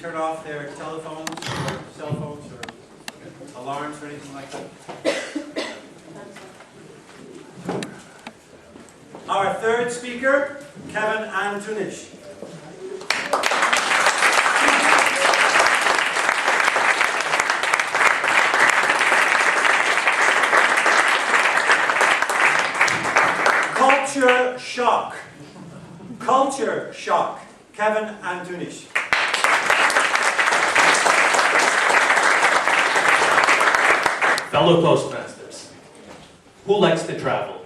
turn off their telephones or cell phones or alarms or anything like that. Our third speaker, Kevin Antunish. Culture shock. Culture shock. Kevin Antunish. Fellow Toastmasters, who likes to travel?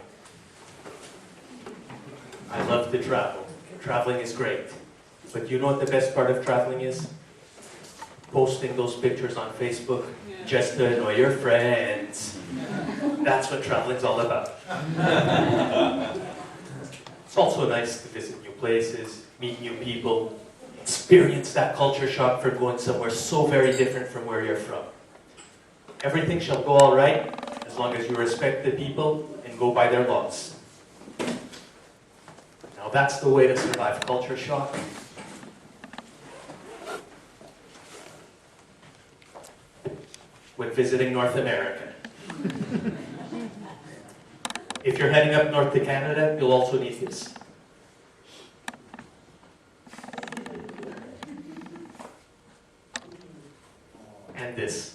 I love to travel. Traveling is great. But you know what the best part of traveling is? Posting those pictures on Facebook just to annoy your friends. That's what traveling's all about. It's also nice to visit new places, meet new people, experience that culture shock from going somewhere so very different from where you're from. Everything shall go all right as long as you respect the people and go by their laws. Now that's the way to survive culture shock. When visiting North America. If you're heading up north to Canada, you'll also need this. And this.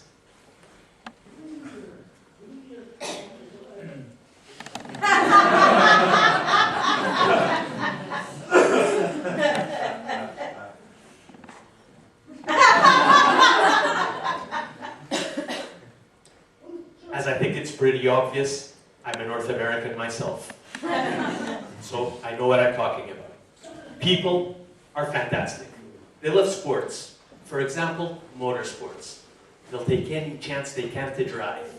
As I think it's pretty obvious, I'm a North American myself. So I know what I'm talking about. People are fantastic. They love sports. For example, motorsports. They'll take any chance they can to drive,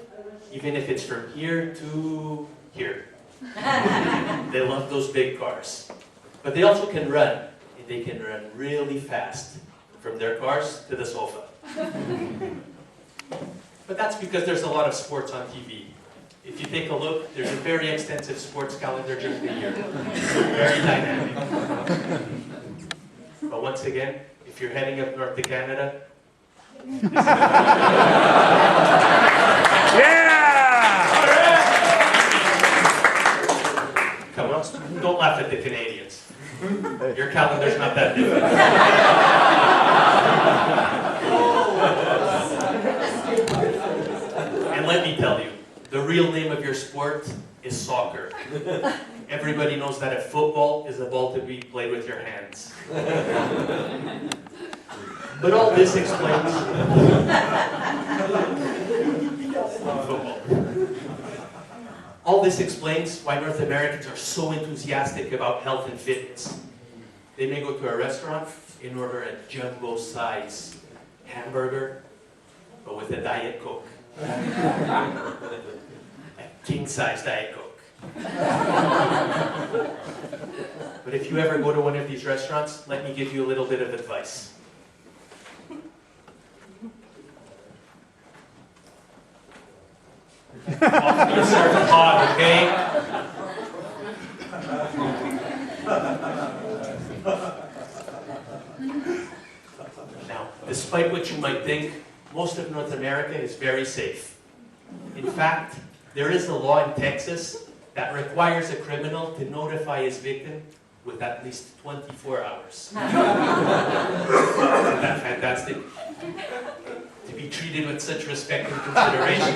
even if it's from here to here. They love those big cars. But they also can run, and they can run really fast, from their cars to the sofa. But that's because there's a lot of sports on TV. If you take a look, there's a very extensive sports calendar during the year. Very dynamic. But once again, if you're heading up north to Canada, Yeah! come on, don't laugh at the Canadians. Your calendar's not that different. And let me tell you, the real name of your sport is soccer. Everybody knows that a football is a ball to be played with your hands. But all this explains... football. All this explains why North Americans are so enthusiastic about health and fitness. They may go to a restaurant and order a jumbo-size hamburger, but with a Diet Coke. A king-size Diet Coke. But if you ever go to one of these restaurants, let me give you a little bit of advice. Coffee is served hot, okay? Now, despite what you might think, most of North America is very safe. In fact, there is a law in Texas that requires a criminal to notify his victim with at least 24 hours. Isn't that fantastic? To be treated with such respect and consideration.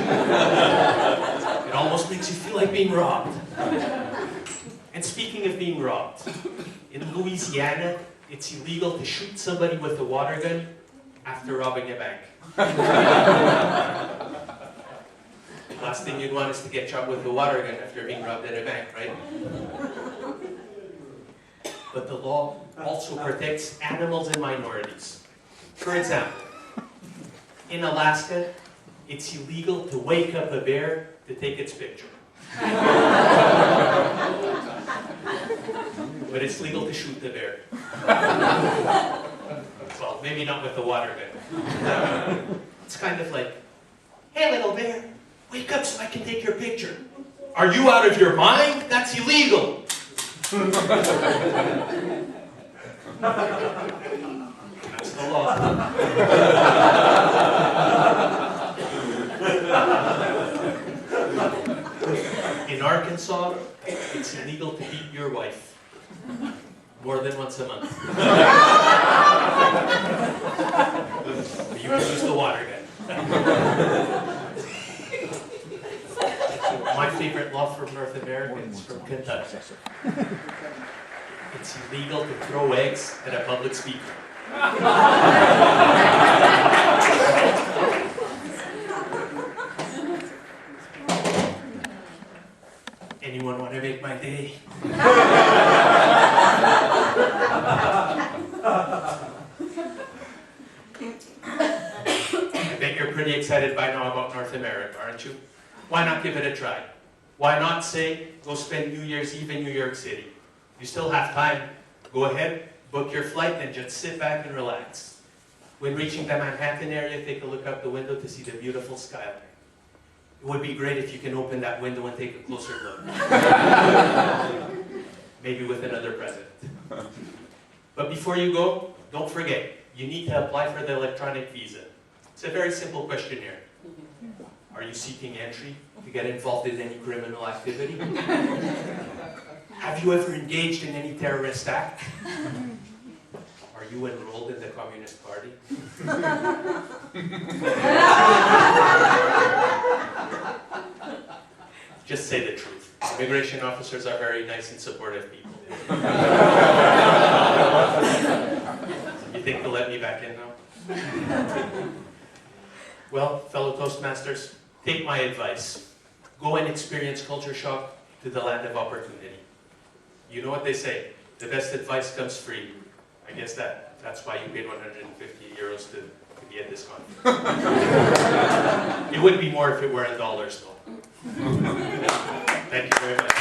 It almost makes you feel like being robbed. And speaking of being robbed, in Louisiana, it's illegal to shoot somebody with a water gun after robbing a bank. Last thing you'd want is to get shot with a water gun after being robbed at a bank, right? But the law also protects animals and minorities. For example, in Alaska, it's illegal to wake up a bear to take its picture. But it's legal to shoot the bear. Well, maybe not with the water gun. It's kind of like, hey little bear, wake up so I can take your picture. Are you out of your mind? That's illegal. That's the law. In Arkansas, it's illegal to beat your wife more than once a month. You can use the water gun. My favorite law from North America is from Kentucky. It's illegal to throw eggs at a public speaker. Anyone want to make my day? I bet you're pretty excited by now about North America, aren't you? Why not give it a try? Why not say, go spend New Year's Eve in New York City? You still have time. Go ahead, book your flight, and just sit back and relax. When reaching the Manhattan area, take a look out the window to see the beautiful skyline. It would be great if you can open that window and take a closer look. Maybe with another president. But before you go, don't forget, you need to apply for the electronic visa. It's a very simple questionnaire. Are you seeking entry to get involved in any criminal activity? Have you ever engaged in any terrorist act? Are you enrolled in the Communist Party? Just say the truth. Immigration officers are very nice and supportive people. You think they'll let me back in now? Well, fellow Toastmasters, take my advice. Go and experience culture shock to the land of opportunity. You know what they say, the best advice comes free. I guess that's why you paid 150 euros to be at this conference. It would be more if it were in dollars, though. Thank you very much.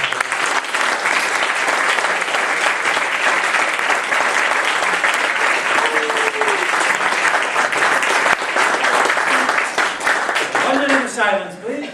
One minute of silence, please.